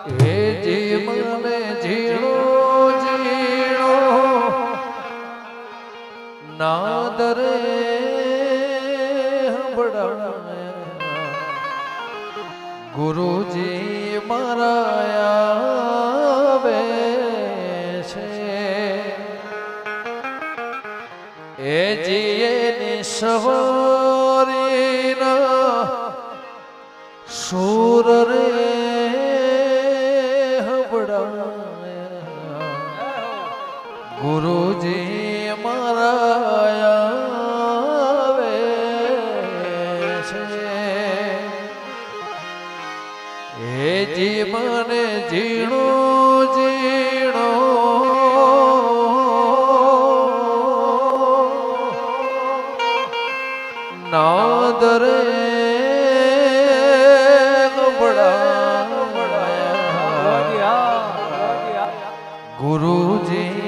હે જી મને ઝીણો ઝીણો નાદ રે હંભળાયા ગુરુજી મારા આવે છે એ જીએ ની સવારીના સુર રે ગુરુજી મારા આવે છે હે જી મને ઝીણો ઝીણો નાદ રે ગુરુજી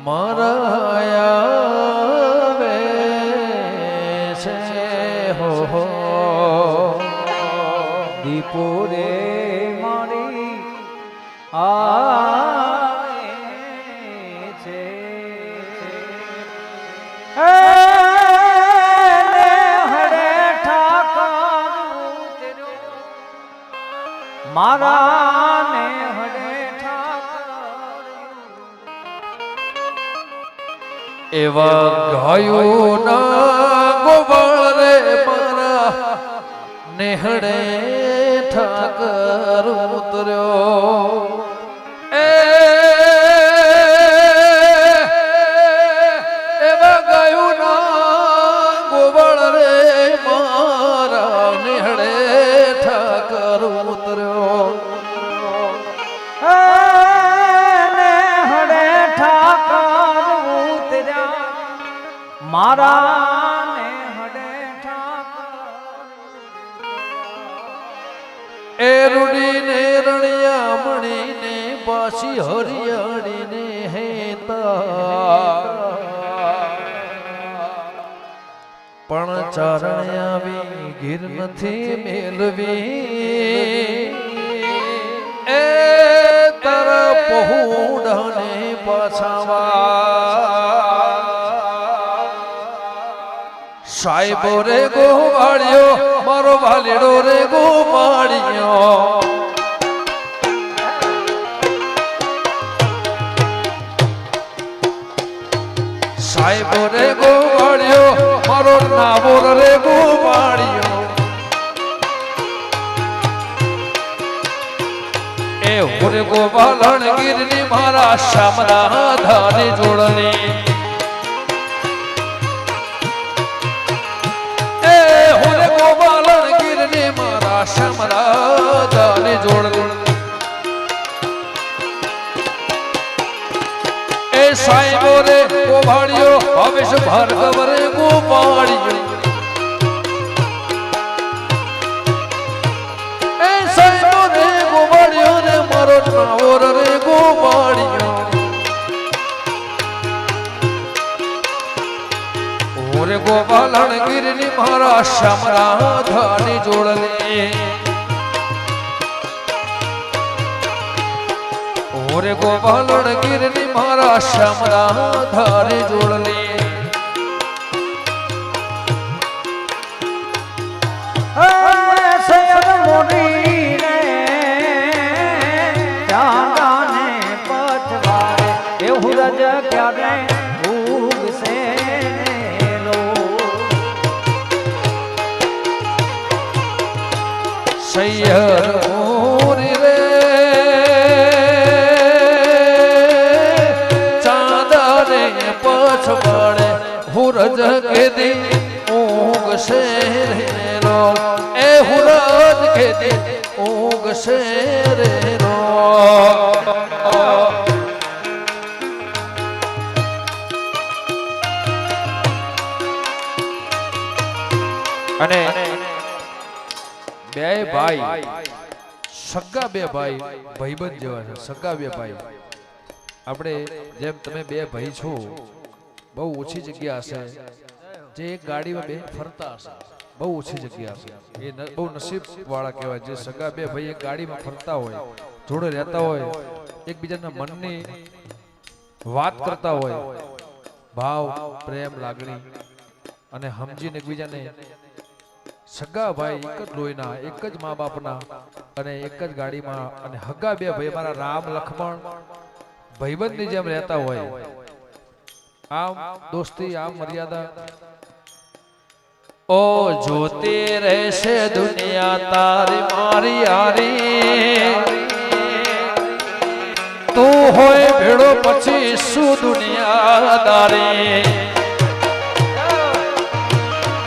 મારા આવે છે હો દીપો રે મારી આવે છે હરે ઠાકર મારા ને હરે એવા ગાયો ના ગોવાળ રે મારા નેહડે ઠાકર ઉતર્યો એવા ગાયો ના ગોવાળ રે મારા નેહડે ઠાકર ઉતર્યો મારા ને હડે એ રૂડી ને રણિયા મણી ને પાછી હરિયાળી ને હેતા પણ ચારણ આવી ગીર નથી મેલવી એ તારા પહોંડાને પાછાવા સાહેબો રે ગોવાળિયો મારો વાલીડો રે ગોવાળિયો સાહેબો રે ગોવાળિયો મારો નાવોર રે ગોવાળિયો એ હોરે ગોવાલણ ગીરની મારા શામરા ધાની જોડણી શામરાજાની જોડ એ સાહેબો રે ગોવાળિયો હવેશ ભાર્ગવ રે ગોવાળિયો એ સાહેબો રે ગોવાળિયો રે મારો નાવોર રે ગોવાળિયો ઓરે ગોપાલણ ગીરની મારા શામરાધાની જોડલે ઓરે ગોપાલણ ગીરની મારા શામરાધાની જોડલે મોરી રે ચાંદાને પછવાડે એવું રજ ક્યારે ઉગશે સૈયર મોરી રે ચાંદાને પછવાડે હુરજ કેદી ઊંઘશે રેનો એ હુરજ કેદી ઊંઘશે રેનો અને બે ભાઈ સગા બે ભાઈ ભાઈબંધ જેવા છે સગા બે ભાઈ આપણે જેમ તમે બે ભાઈ છો બહુ ઓછી જગ્યા હશે જે એક ગાડીમાં બે ફરતા હશે બહુ ઓછી જગ્યા છે એ બહુ નસીબ વાળા કહેવાય જે સગા બે ભાઈ એક ગાડીમાં ફરતા હોય જોડે રહેતા હોય એકબીજાના મનની વાત કરતા હોય ભાવ પ્રેમ લાગણી અને સમજીને એકબીજાને સગા ભાઈ એક જ લોહીના એક જ મા બાપના અને એક જ ગાડીમાં અને હગા બે ભાઈ મારા રામ લક્ષ્મણ ભાઈબંધની જેમ રહેતા હોય આમ દોસ્તી આમ મર્યાદા ઓ જોતી રહેશે દુનિયા તારી મારી યારી તું હોય ભેળો પછી શું દુનિયાદારી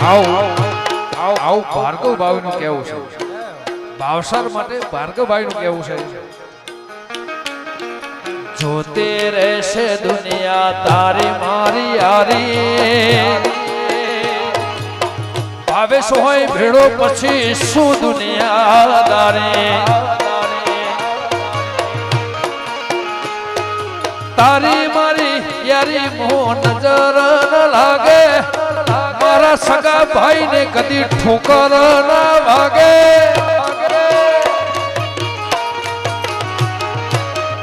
આવું ભાર્ગવ ભાઈ નું કેવું છે ભાવસાર માટે ભાર્ગવ ભાઈ નું કેવું છે જોતી રહેશે દુનિયા તારી મારી યારી ભાવેશ હોય ભેળો પછી શું દુનિયાદારી તારી મારી યારી મોહ નજર ન લાગે મારા સગા ભાઈ ને કદી ઠોકર ના વાગે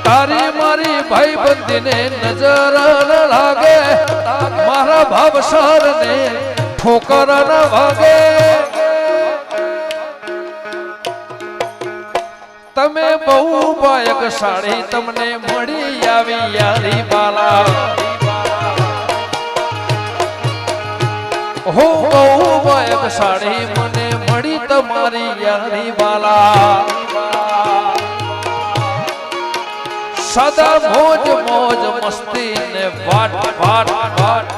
તારી મારી ભાઈ બંધીને નજર ન લાગે મારા ભાવસાર ને ઠોકર ન વાગે તમે બહુ ભાગ્યશાળી તમને મળી આવી યારી બાલા હો બહુ ભાગ્યશાળી મને મળી તમારી યારી બાલા સદા મોજ મોજ મસ્તી ને વાટ વાટ વાટ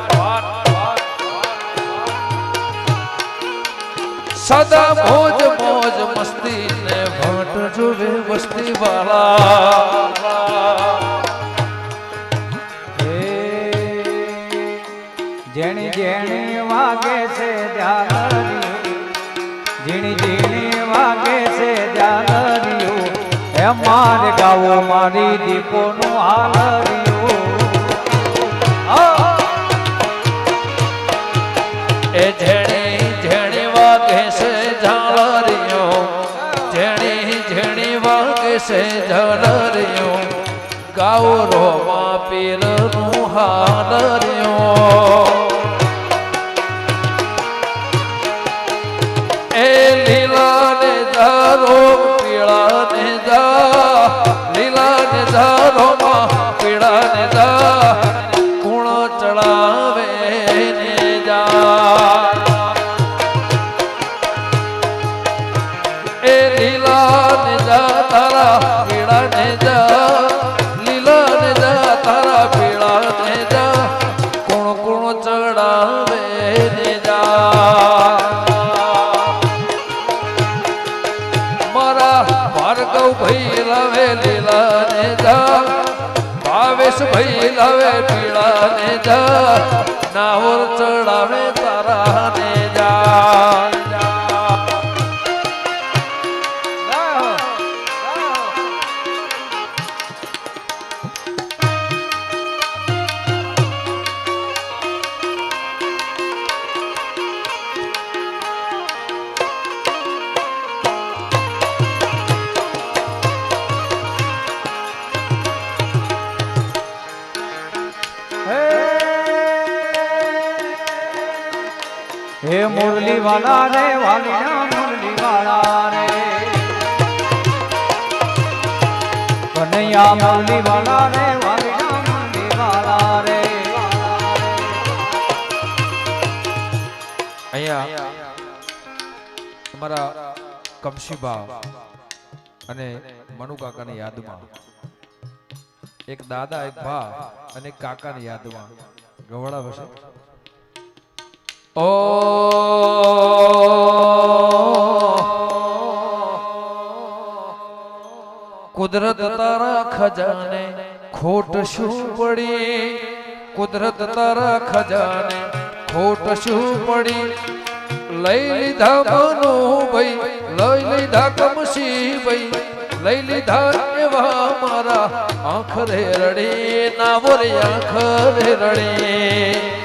સદા મોજ મોજ મસ્તી ને વાટ જોવે વસ્તી વાળા જેણી જેણી વાગે છે જાનરીઓ ઝીણી ઝીણી વાગે છે જાનરીઓ એ મારે ગાવો મારી દીપોનું હાલરીઓ એ ઝેણી ઝેણી વાગે છે ઝાલરીઓ ઝેણી ઝેણી વાગે છે ઝાલરીઓ ગાવો રોમા પીરનું હાલરીઓ એ લીલા ને ધારો પીળા ને જા લીલા ને ધારો પીળા ને જા ગુણ ચડાવે ને જા એ લીલા ને જા તારા પીળા ને જા લીલા ને જા તારા પીળા ને જા ગુણ ગુણ ચડાવે ને જા ભાર્ગવ ભાઈ લાવે લીલા ને જા ભાવેશ ભાઈ લાવે પીળા ને જા નાહોર ચડાવે તારા ને જા હે મુરલી વાલા રે વાલીના મુરલી વાલા રે કનૈયા મુરલી વાલા રે વાલીના મુરલી વાલા રે અહીંયા અમારા કમશીબા અને મનુ કાકાની યાદમાં એક દાદા એક ભા અને એક કાકાની યાદમાં ગવડા વસે ઓ કુદરત તારા ખજાને ખોટ શું પડી કુદરત તારા ખજાને ખોટ શું પડી લઈ લીધા મનો ભાઈ લઈ લીધા કમસી ભાઈ લઈ લીધા એવા મારા આંખરે રડે ના બોરે આંખરે રડે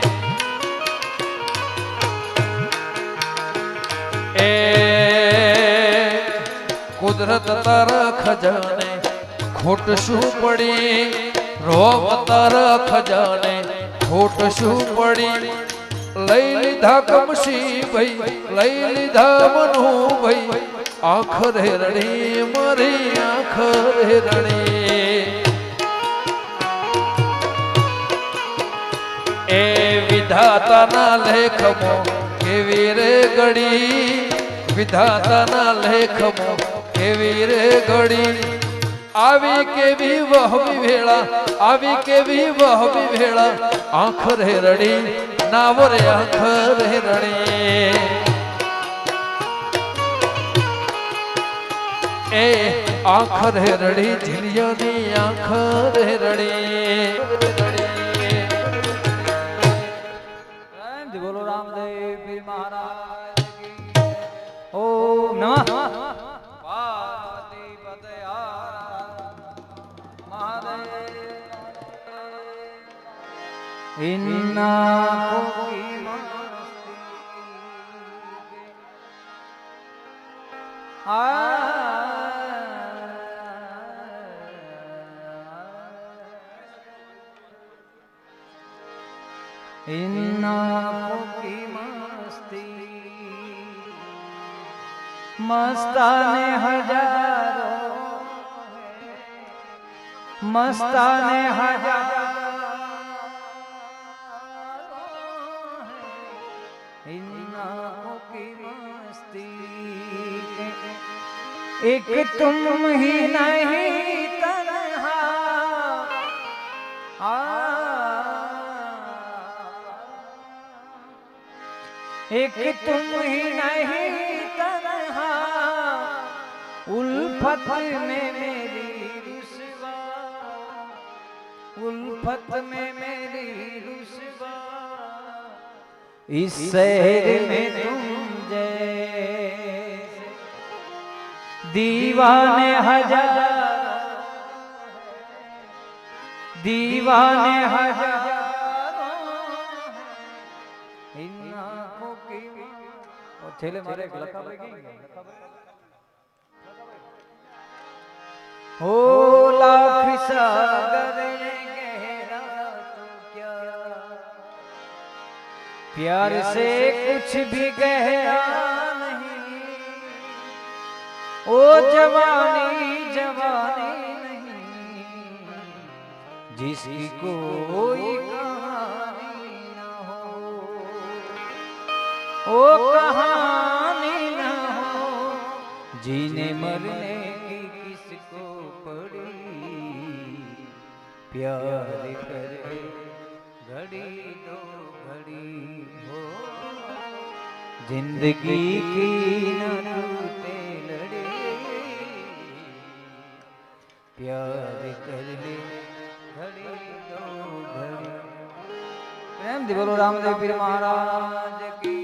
એ કુદરત તારા ખજાને ખોટ શું પડી, રોમ તારા ખજાને ખોટ શું પડી, લઈ લીધા કમસી ભાઈ, લઈ લીધા મનુ ભાઈ, આંખ રે રણી મારી આંખ રે રણી. એ વિધાતાના લેખમાં કેવી રે ઘડી, વિધાતાના લેખમાં કેવી રે ઘડી, આવી કેવી વહવી વેળા, આવી કેવી વહવી વેળા, આંખ રે રડી નાવ રે આંખ રે રડી. એ આંખ રે રડી ઝીલિયાની આંખ રે રડી. બોલો રામદેવ પીર મહારાજ કી. ઓમ નમઃ પાર્વતી મહાદેવ. ઇન્ના કોકી ઇન્ના કોકી મસ્તી મસ્તાને હજારો, મસ્તાને હજારો, ઇન્ના કોકી મસ્તી. एक तुम ही नहीं तन्हा, एक तुम ही नहीं तन्हा, उल्फत में मेरी रुसवा, उल्फत में मेरी रुसवा, इस शहर में तुम जैसे दीवाने हजार, दीवाने हजारों, इन आँखों की. और छेले मारे एक लता लगेंगे. ओ लाख सागर गहरा तो क्या, प्यार से कुछ भी गहरा नहीं. ओ जवानी जवानी नहीं, जिसकी कोई कहानी न हो, ओ कहानी न हो, जीने मरने की किसको पड़ी, प्यार करे घड़ी दो घड़ी हो, जिंदगी की न टूटे लड़े, प्यार कर ले घड़ी दो घड़ी. प्रेम दी बोलो रामदेव पीर महाराज की.